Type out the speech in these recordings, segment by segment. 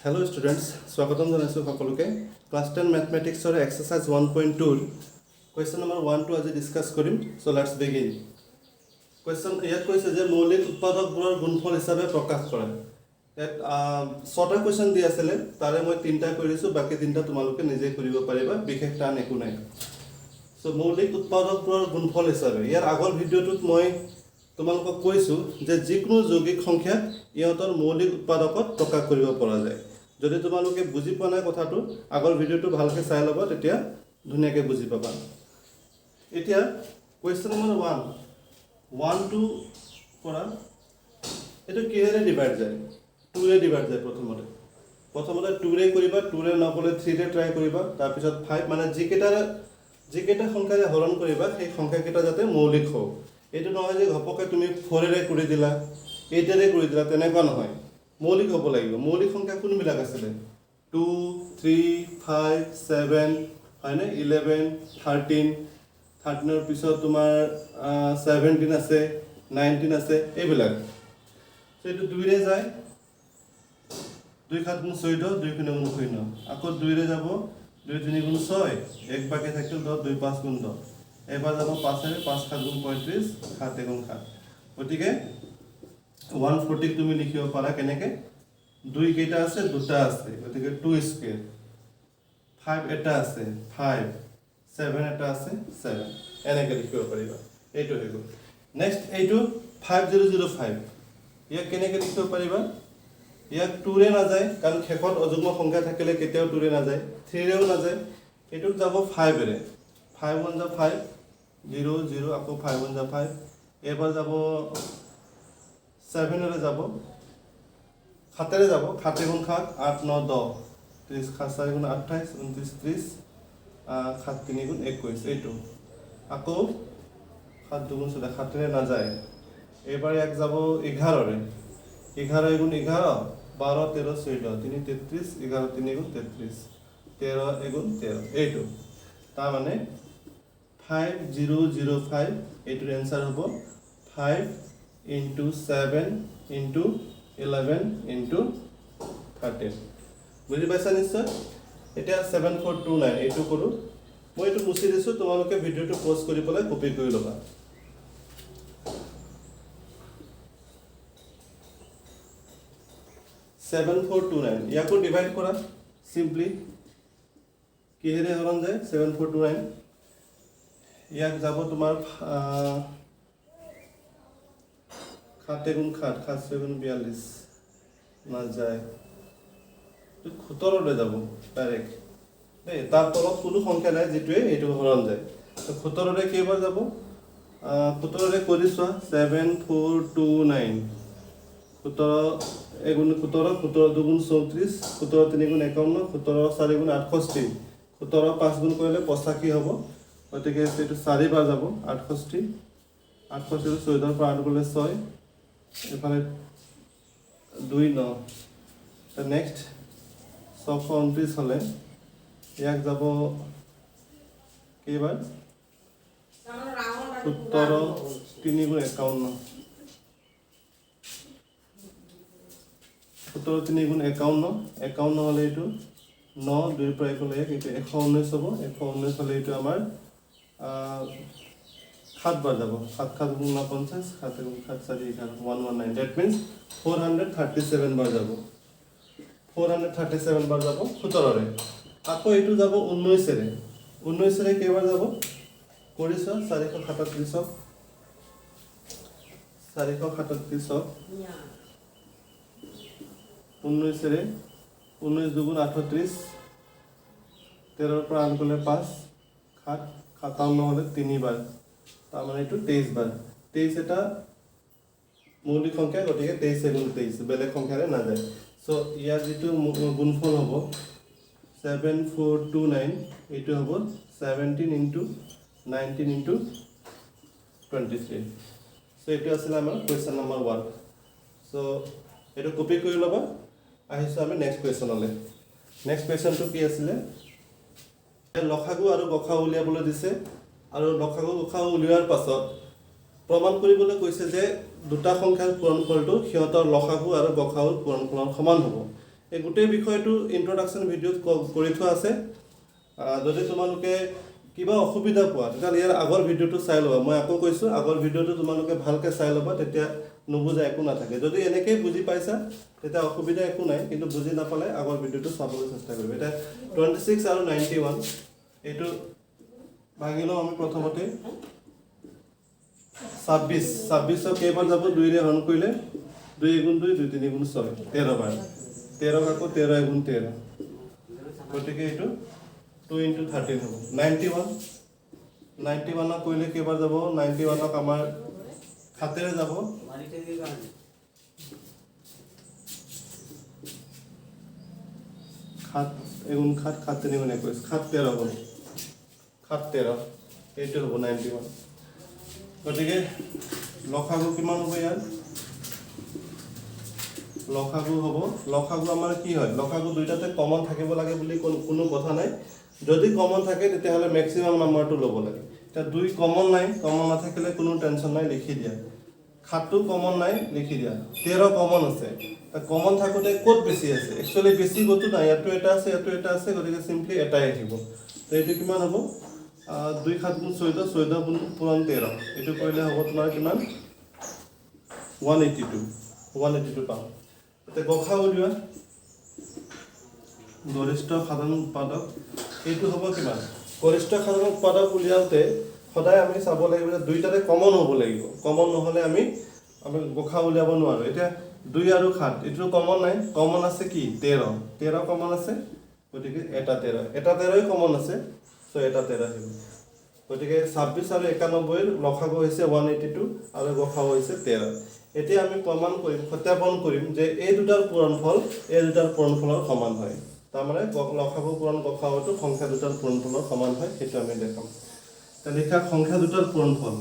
Hello students, স্বাগতম জনাইছো সকলোকে ক্লাস 10 ম্যাথমেটিক্সৰ এক্সাৰসাইজ 1.2 কোৱেশ্চন নম্বৰ 1 টো আজি ডিসকাস কৰিম সো লেটস বিগিন কোৱেশ্চন ইয়াত কৈছে যে মৌলিক উৎপাদকবোৰৰ গুণফল হিচাপে প্ৰকাশ কৰা ইয়াত 6টা কোৱেশ্চন দি আছিল তাৰে মই 3টা কৰিছো বাকি 3টা তোমালোকে নিজে কৰিব পাৰিবা বিশেষ টান একো নাই সো মৌলিক উৎপাদকবোৰৰ গুণফল হিচাপে ইয়াৰ আগৰ ভিডিওটোত মই তোমালোকক কৈছো যে যিকোনো যৌগিক সংখ্যা ইহঁতৰ মৌলিক উৎপাদকত প্ৰকাশ কৰিব পৰা যায় যদি তোমালোকে বুজি পোৱা নাই কথাটো আগৰ ভিডিওটো ভালকৈ চাই ল'বা তেতিয়া ধুনীয়াকৈ বুজি পাবা এতিয়া কোৱেশ্চন নম্বৰ 1 2 কৰা এটো কিহেৰে ডিভাইড যায় 2 ৰে ডিভাইড যায় প্ৰথমতে 2 ৰে কৰিবা 2 ৰে নকলে 3 ৰে ট্ৰাই কৰিবা তাৰ পিছত 5 মানে যিকেইটা সংখ্যাৰে হৰণ কৰিবা সেই সংখ্যাকেইটা যাতে মৌলিক হয় এটো নহয় যে ঘপকে তুমি 4 ৰে কৰি দিলা 8 ৰে কৰি দিলা তেনেকুৱা নহয় মৌলিক হ'ব লাগিব মৌলিক সংখ্যা কোনবিলাক আছিল 2 3 5 7 হয়নে 11 13 13 ৰ পিছত তোমাৰ 17 আছে 19 আছে এইবিলাক সো এটো 2 ৰে যায় 2 7 গুণ 14 2 গুণ 9 আকৌ 2 ৰে যাব 2 3 গুণ 6 এক বাকি থাকিল 10 2 5 গুণ 10 এবাৰ যাব 5 ৰে 5 7 গুণ 35 7 গুণ 7 গতিকে 140 তুমি লিখিব পাৰা কেনেকে 2 কেইটা আছে দুটা আছে গতিকে 2 স্কয়ার 5 এটা আছে 5 7 এটা আছে 7 এনেকে লিখিব পাৰিবা এইটো হৈ গ'ল নেক্সট এইটো 5005 ইয়াক কেনেকে লিখিব পাৰিবা ইয়াক 2 ৰে না যায় কাৰণ খেকত অযুগ্ম সংখ্যা থাকিলে কেতিয়াও 2 ৰে না যায় 3 ৰেও না যায় এটো যাব 5 ৰে 5 1 যা 5 0 0 আকৌ 5 1 যা 5 এবাৰ যাব 7 ৰে যাব 7 ৰে যাব 7 গুণ 7 8 9 10 30 4 গুণ 28 29 30 7 3 গুণ 21 এইটো আকৌ 7 গুণ 7 7 ৰে না যায় এবাৰ এক যাব 11 ৰে 11 গুণ 11 12 13 14 3 33 11 3 গুণ 33 13 গুণ 13 এইটো তাৰ মানে 5005 এইটোৰ आंसर হ'ব 5 into 7 into 11 into 13 বুজি পাইছা নিশ্চয় এতিয়া 7429 এইটো কৰো মই এইটো মুছি দিছো তোমালোকে ভিডিওটো পজ কৰি পেলাই কপি কৰি লবা 7429 ইয়াকো ডিভাইড কৰা সিম্পলি কিহেৰে হৰণ যায় 7429 ইয়াক যাব তোমাৰ 7 গুণ 7 7 গুণ 42 না যায় 17 ৰে যাব ডাইৰেক্ট দেই তাৰ তলত কোনো সংখ্যা নাই যেটোৱে এইটো হৰণ যায় তো 17 ৰে কেইবাৰ যাব 17 ৰে কৰি চোৱা 7429 17 এগুণ 17 17 দুগুণ 34 17 3 গুণ 51 17 4 গুণ 68 17 5 গুণ কৰিলে 85 হ'ব গতিকে এইটো 4 বাৰ যাব 68 68 14 পৰা 8 গলে 6 এফালে 2 9 তো নেক্সট 629 হলে ইয়াক যাব কেইবাৰ 17 3 গুণ 51 17 3 গুণ 51 51 হলে এইটো 9 2 পৰা 1 লৈ এইটো 119 হ'ব 119 হলে এইটো আমাৰ 7 বাৰ যাব 7 7 গুণ 50 7 গুণ 7 4 119 that means 437 বাৰ যাব 437 বাৰ যাব 17 ৰে আকৌ এইটো যাব 19 ৰে 19 ৰে কেইবাৰ যাব কৰিছ 437 19 ৰে 19 দুগুণ 38 13 পৰা 8 গলে 5 7 57 হলে 3 বাৰ তাৰ মানে এইটো 23 বাৰ 23 এটা মৌলিক সংখ্যা গতিকে 23 গুণ 23 বেলেগ সংখ্যাৰে না যায় সো ইয়াৰ যেটো গুণফল হ'ব 7429 এইটো হ'ব 17 into 19 into 23 সো এইটো আছিল আমাৰ কোৱেশ্চন নম্বৰ 1 সো এটো কপি কৰি লবা আহিছো আমি নেক্সট কোৱেশ্চনলে নেক্সট কোৱেশ্চনটো কি আছিল লসাগু আৰু গসাগু উলিয়াবলৈ দিছে আৰু লসাগু গসাগু উলিওৱাৰ পাছত প্ৰমাণ কৰিবলৈ কৈছে যে দুটা সংখ্যাৰ পূৰণফলটো সিহঁতৰ লসাগু আৰু গসাগুৰ পূৰণফলৰ সমান হ'ব এই গোটেই বিষয়টো ইন্ট্ৰডাকশ্যন ভিডিঅ'ত কৰি থোৱা আছে যদি তোমালোকে কিবা অসুবিধা পোৱা তেতিয়াহ'লে ইয়াৰ আগৰ ভিডিঅ'টো চাই ল'বা মই আকৌ কৈছোঁ আগৰ ভিডিঅ'টো তোমালোকে ভালকৈ চাই ল'বা তেতিয়া নুবুজা একো নাথাকে যদি এনেকৈয়ে বুজি পাইছা তেতিয়া অসুবিধা একো নাই কিন্তু বুজি নাপালে আগৰ ভিডিঅ'টো চাবলৈ চেষ্টা কৰিবা এতিয়া 26 আৰু 91 এইটো ভাঙি লওঁ আমি প্ৰথমতে 26 কেইবাৰ যাব 2ৰে হৰণ কৰিলে 2 × 2 2 3 × 6 13 বাৰ 13 আকৌ 13 × 13 গতিকে এইটো 2 × 13 হ'ব 91 কৰিলে কেইবাৰ যাব 91ক আমাৰ 7ৰে যাব 7 × 7 7 3 × 21 7 13 হ'ব 7 13 এইটো হ'ব 91 গতিকে লসাগু কিমান হ'ব ইয়াৰ লসাগু হ'ব লসাগু আমাৰ কি হয় লসাগু দুইটাতে কমন থাকিব লাগে বুলি কোনো কথা নাই যদি কমন থাকে তেতিয়াহ'লে ম্যাক্সিমাম নাম্বাৰটো ল'ব লাগে এতিয়া 2 কমন নাই কমন নাথাকিলে কোনো টেনচন নাই লিখি দিয়া 7টো কমন নাই লিখি দিয়া 13 কমন আছে কমন থাকোতে ক'ত বেছি আছে একচুয়ালি বেছি গতো নাই ইয়াতো এটা আছে গতিকে সিম্পলি এটাই আহিব তো এইটো কিমান হ'ব 2 7 × 14 14 × 13 এইটো কৰিলে হ'ব তোমাৰ কিমান 182 পাম এতিয়া গখা উলিওৱা গৰিষ্ঠ সাধাৰণ উৎপাদক এইটো হ'ব কিমান গৰিষ্ঠ সাধাৰণ উৎপাদক উলিয়াওতে সদায় আমি চাব লাগিব যে দুইটাতে কমন হ'ব লাগিব কমন নহ'লে আমি গখা উলিয়াব নোৱাৰো এতিয়া 2 আৰু 7 এইটো কমন নাই কমন আছে কি 13 কমন আছে গতিকে এটা 13ই কমন আছে সো এটা 13 আহিব গতিকে 26 আৰু 91 ৰ লসাগু হৈছে 182 আৰু গসাগু হৈছে 13 এতিয়া আমি প্ৰমাণ কৰিম সত্যাপন কৰিম যে এই দুটাৰ পূৰণফলৰ সমান হয় তাৰমানে লসাগু পূৰণ গসাগুটো সংখ্যা দুটাৰ পূৰণফলৰ সমান হয় সেইটো আমি দেখাম তে লিখা সংখ্যা দুটাৰ পূৰণফল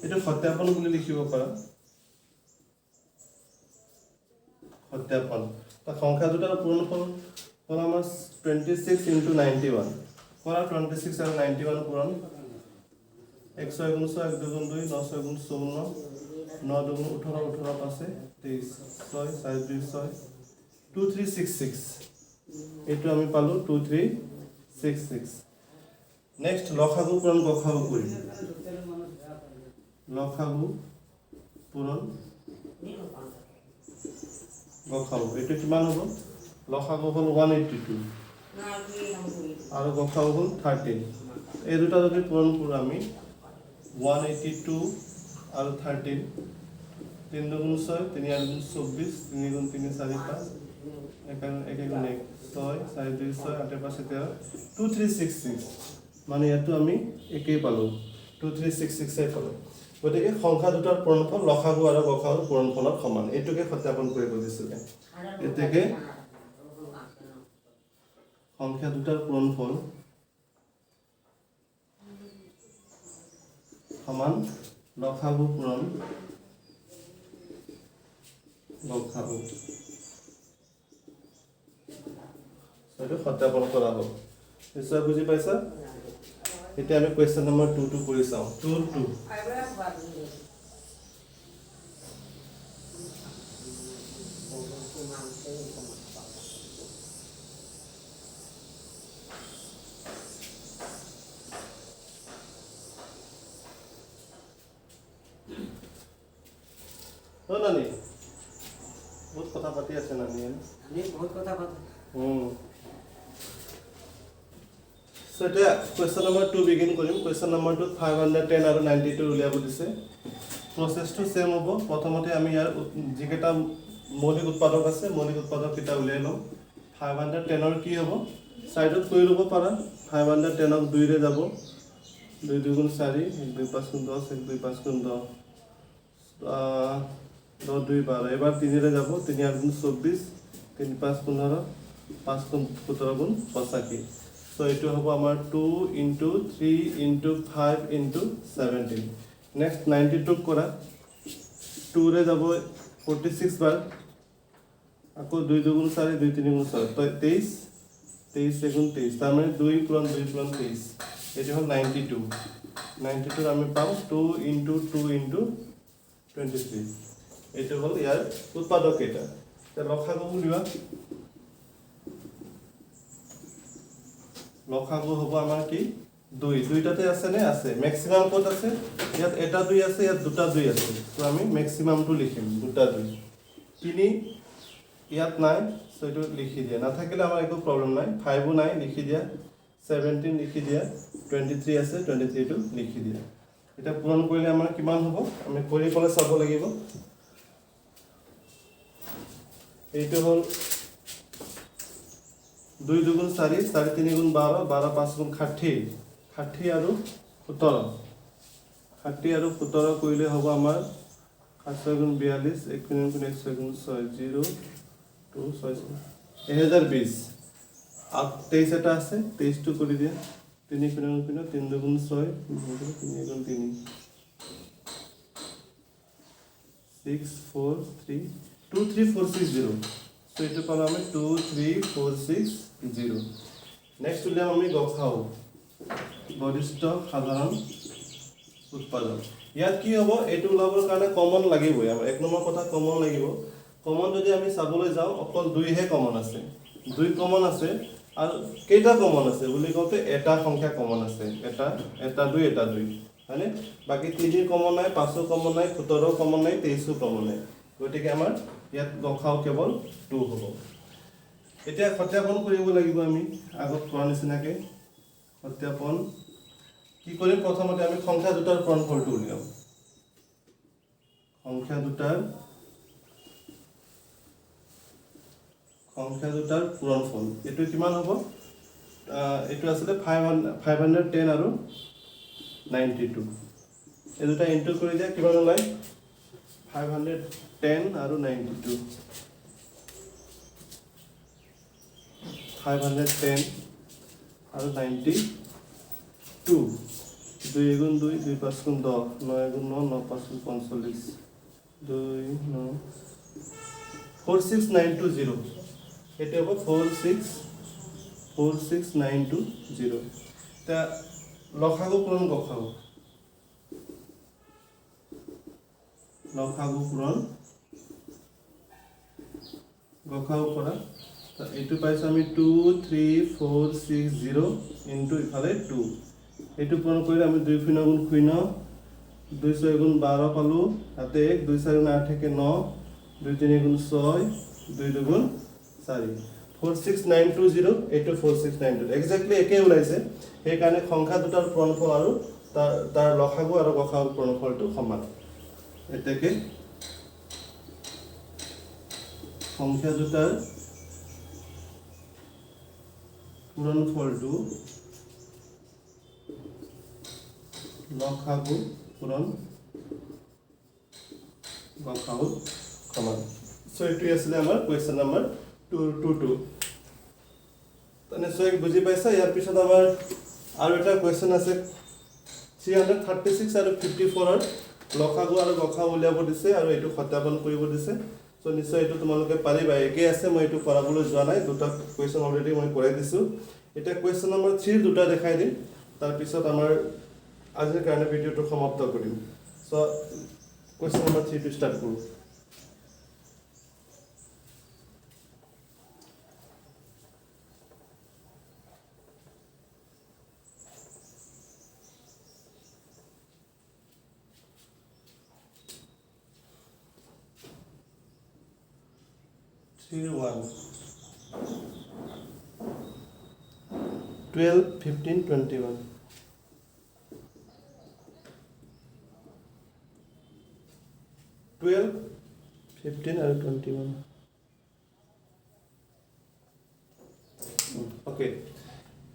এইটো সত্যাপন বুলি লিখিব পাৰা সত্যাপন তা সংখ্যা দুটাৰ পূৰণফল হ'ল আমাৰ 26 × 91 কৰা 26 আৰু 91 পূৰণ 1 6 × 6 1 2 × 2 9 6 × 54 9 2 × 18 18 পাছে 23 6 4 2 6 2366 এইটো আমি পালো 2366 নেক্সট লসাগু পূৰণ গসাগু কৰিম লসাগু পূৰণ গসাগু এইটো কিমান হ'ব লসাগু হ'ল 182 আৰু গসাগু হ'ল 13 এই দুটা যদি পূৰণ কৰোঁ আমি 182 আৰু 13 3 2 × 6 3 8 × 24 3 × 3 4 5 1 1 6 4 2 6 8 5 13 2366 মানে ইয়াতো আমি একেই পালো 2366 পালো গতিকে সংখ্যা দুটাৰ পূৰণফল লসাগু আৰু গসাগুৰ পূৰণফলৰ সমান এইটোকে সত্যাপন কৰিব দিছিলে এতেকে সংখ্যা দুটাৰ পূৰণফল সমান লসাগু পূৰণ গসাগু এইটো সত্যাপন কৰা হ'ল নিশ্চয় বুজি পাইছা এতিয়া আমি কোৱেশ্চন নম্বৰ 2 কৰি চাওঁ 2 নানি বহুত কথা পাতি আছে নানি বহুত কথা পাতি So question number 2 begin কৰিম question number 2 510 আৰু 92 উলিয়াব দিছে প্ৰসেসটো সেম হ'ব প্ৰথমতে আমি ইয়াৰ যিকেটা মৌলিক উৎপাদক আছে মৌলিক উৎপাদক কিটা উলিয়াই লম 510 ৰ কি হ'ব সাইডত কৰি লব পাৰা 510 ক 2 ৰে যাব 2 2 × 4 1 2 5 × 10 1 2 5 × 10 2 2 12 এবাৰ 3 ৰে যাব 3 8 × 24 3 5 15 5 × 17 × 85 So it will have 2 into 3 into 5 into 17. Next 92 kora 2 re jabo 46 bar. Ako 2 2 × 4 2 3 × 7 तो 23 23 2 23 तार माने 2 × 2 × 23 এইটো হ'ল 92 92 আমি পাম 2 × 2 × 23 এইটো হ'ল ইয়াৰ উৎপাদক কেইটা এতিয়া লসাগু উলিওৱা লসাগু হ'ব আমাৰ কি 2 দুইটাতে আছে নে আছে ম্যাক্সিমাম ক'ত আছে ইয়াত এটা 2 আছে ইয়াত দুটা 2 আছে তো আমি ম্যাক্সিমামটো লিখিম দুটা 2 3 ইয়াত নাই সো এটো লিখি দিয়া নাথাকিলে আমাৰ একো প্ৰবলেম নাই 5ও নাই লিখি দিয়া 17 লিখি দিয়া 23 আছে 23 টো লিখি দিয়া এটা পূৰণ কৰিলে আমাৰ কিমান হ'ব আমি কৰি পলে চাব লাগিব এইটো হ'ল 2 × 2 = 4 4 × 3 = 12 12 5 × 60 60 আৰু 17 60 আৰু 17 কৰিলে হ'ব আমাৰ 7 × 42 1 × 1 6 × 6 0 2 6 1020 আর 23 এটা আছে 23 টো কৰি দিয়া 3 × 3 3 2 × 6 3 × 3 6 4 3 2 3 4 6 0 সো এটা পালো আমি 2 3 4 6 0 নেক্সট উলিয়াম আমি গসাউ গৰিষ্ঠ সাধাৰণ উৎপাদক ইয়াত কি হ'ব এটো ওলাবৰ কাৰণে কমন লাগিবই আমাৰ এক নম্বৰ কথা কমন লাগিব কমন যদি আমি চাবলৈ যাওঁ অকল 2 হে কমন আছে 2 কমন আছে আৰু কেইটা কমন আছে বুলি কওঁতে এটা সংখ্যা কমন আছে এটা 2 এটা 2 হয়নে বাকি 3 কমন নাই 5 কমন নাই 17 কমন নাই 23 কমন নাই গতিকে আমাৰ ইয়াত গসাউ কেৱল 2 হ'ব এতিয়া সত্যাপন কৰিব লাগিব আমি আগত কৰা নিচিনাকে সত্যাপন কি কৰিম প্ৰথমতে আমি সংখ্যা দুটাৰ পূৰণফলটো উলিয়াম সংখ্যা দুটাৰ পূৰণফল এটো কিমান হ'ব এটো আছে 510 আৰু 92 এই দুটা ইনটু কৰি দিয়া কিমান ওলাই 510 আৰু 92 510 আৰু 92 2 2 × 2 2 5 × 10 9 × 9 9 5 × 45 2 9 46920 এটা হ'ব 46920 তা লসাগু পূৰণ গসাগু কৰা এইটো পাইছো আমি 2 3 4 6 0 ইনটু ইফালে 2 এইটো পূৰণ কৰিলে আমি 2 × 0 2 6 × 12 পালো তাতে 1 2 4 × 8 থাকে 9 2 3 × 6 2 2 × 4 46920 এইটো 46920 এক্স্যাক্টলি একে ওলাইছে সেই কাৰণে সংখ্যা দুটাৰ পূৰণফল আৰু তাৰ লসাগু আৰু গসাগু পূৰণফলটো সমান এতেকে সংখ্যা দুটাৰ পূৰণফলটো লসাগু পূৰণ গসাগু সমান সো এটো আছিল আমাৰ কোৱেশ্চন নম্বৰ 22 তনে সো এক বুজি পাইছা ইয়াৰ পিছত আমাৰ আৰু এটা কোৱেশ্চন আছে 336 আৰু 54 ৰ লসাগু আৰু গসাগু উলিয়াব দিছে আৰু এটো সত্যাপন কৰিব দিছে সো নিশ্চয় এটো তোমালোকে পাৰিবা একে আছে মই এটো কৰাবলৈ যোৱা নাই দুটা কোৱেশ্চন অলৰেডি মই কৰাই দিছো এটা কোৱেশ্চন নম্বৰ 3 দুটা দেখাই দিম তাৰ পিছত আমাৰ আজিৰ কাৰণে ভিডিওটো সমাপ্ত কৰিম সো কোৱেশ্চন নম্বৰ 3 টো ষ্টাৰ্ট কৰো 1 12 15 21 12 15 আৰু 21 ওকে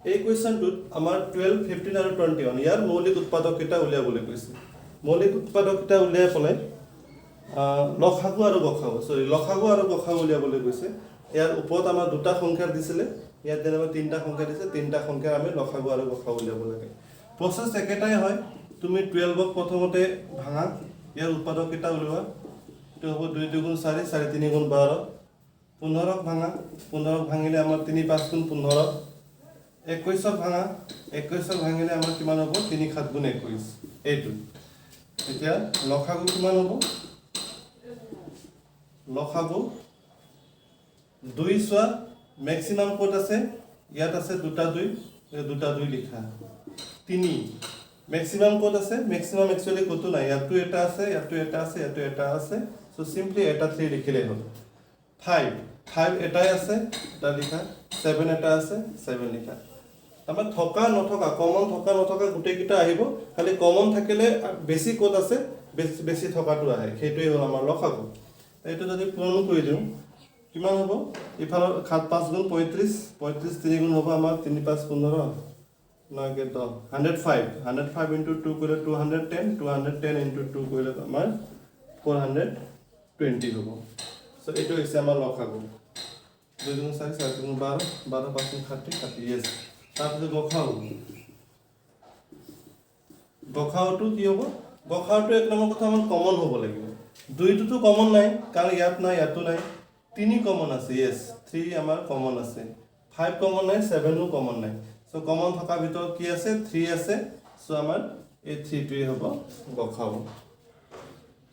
এই কোৱেশ্চনটোত আমাৰ 12 15 আৰু 21 ইয়াৰ মৌলিক উৎপাদকতা উলিয়াবলৈ কৈছে মৌলিক উৎপাদকতা উলিয়াই পলাই লসাগু আৰু গসাগু লসাগু আৰু গসাগু উলিয়াবলৈ গৈছে ইয়াৰ ওপৰত আমাৰ দুটা সংখ্যা দিছিলে ইয়াত যেনেবা তিনটা সংখ্যা দিছে তিনটা সংখ্যা আমি লসাগু আৰু গসাগু উলিয়াব লাগে প্ৰসেস একেটাই হয় তুমি 12 ক প্ৰথমতে ভাঙা ইয়াৰ উৎপাদকতা উলিওৱা এটো হ'ব 2 2 × 4 4 3 × 12 15 ক ভাঙা 15 ক ভাঙিলে আমাৰ 3 5 × 15 21 ভাঙা 21 ভাঙিলে আমাৰ কিমান হ'ব 3 7 গুণ 21 এইটো এতিয়া লসাগু কিমান হ'ব লসাগু 2 চোৱা ম্যাক্সিমাম ক'ত আছে ইয়াত আছে দুটা 2 লিখা 3 ম্যাক্সিমাম ক'ত আছে ম্যাক্সিমাম একচুয়ালি কতো নাই ইয়াতো এটা আছে ইয়াতো এটা আছে ইয়াতো এটা আছে সো সিম্পলি এটা 3 লিখিলে হ'ল 5 এটাই আছে এটা লিখা 7 এটা আছে 7 লিখা আমাৰ থকা নথকা কমন থকা নথকা গুটেকিটা আহিব খালি কমন থাকিলে বেছি ক'ত আছে বেছি থকাটো আহে সেইটোই হ'ল আমাৰ লসাগু এইটো যদি পূৰণ কৰি দিওঁ কিমান হ'ব ইফালৰ 7 5 গুণ 35 35 3 গুণ হ'ব আমাৰ 3 5 15 9 के 10 105 into 2 কৰিলে 210 210 into 2 কৰিলে আমাৰ 420 হ'ব সো এইটো হৈছে আমাৰ লসাগু 2 গুণ 4 7 গুণ 12 12 5 গুণ 30 yes তাৰপিছত গখাওটো কি হ'ব গখাওটো এক নম্বৰ কথা আমাৰ কমন হ'ব লাগিব দুইটোতো কমন নাই কাৰণ ইয়াত নাই ইয়াতো নাই 3 কমন আছে yes 3 আমাৰ কমন আছে 5 কমন নাই 7 ও কমন নাই সো কমন থকা ভিতৰত কি আছে 3 আছে সো আমাৰ এই 3 টোই হ'ব গখাও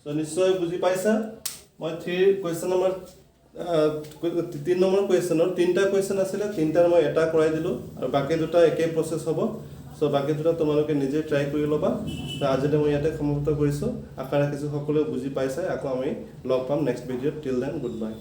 সো নিশ্চয় বুজি পাইছা মই 3 কোৱেশ্চন নম্বৰ 3 নম্বৰ কোৱেশ্চনৰ তিনটা কোৱেশ্চন আছিল তিনটাৰ মই এটা কৰাই দিলো আৰু বাকি দুটা একে প্ৰসেস হ'ব সো বাকি দুটা তোমালোকে নিজে ট্ৰাই কৰি লবা আজিলে মই ইয়াতে সমাপ্ত কৰিছো আশা ৰাখিছো সকলোৱে বুজি পাইছা আকৌ আমি লগ পাম নেক্সট ভিডিঅ'ত টিল দেন গুড বাই